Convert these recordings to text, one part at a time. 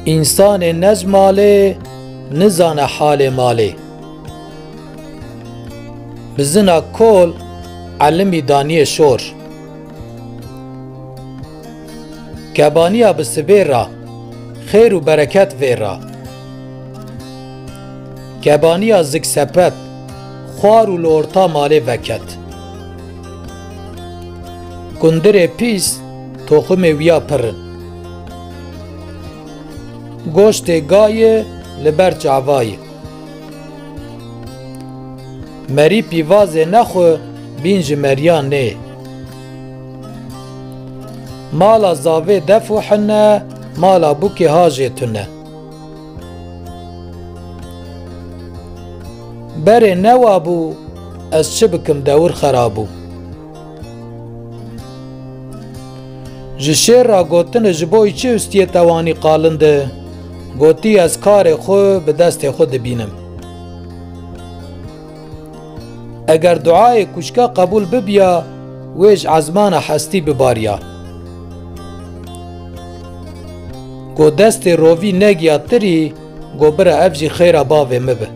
انسان نز ماله نزان حال ماله. بزنا کل علمی دانی شور. کبانیا بسویرا خیر و برکت ویرا. کبانیا زک سپت خوار و لورتا ماله وکت. کندر پیس تخم ویا پرن. گوشت گای لبر جعوای. مری پیواز نخو بینج مریان نه. مالا زاوه دفو حنه مالا بوکی هاجه تنه. بره نوابو از چه بکم دور خرابو. جشیر را گوتن جبوی چه استیه توانی قالنده گوتی از کار خو به دست خود بینم. اگر دعای کشکا قبول ببیا ویج عزمان حستی بباریا. گو دست روی نگیا تری گو بره افجی خیر باوه مبه.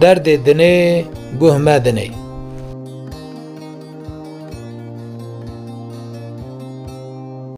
درد دنه گوه مدنه.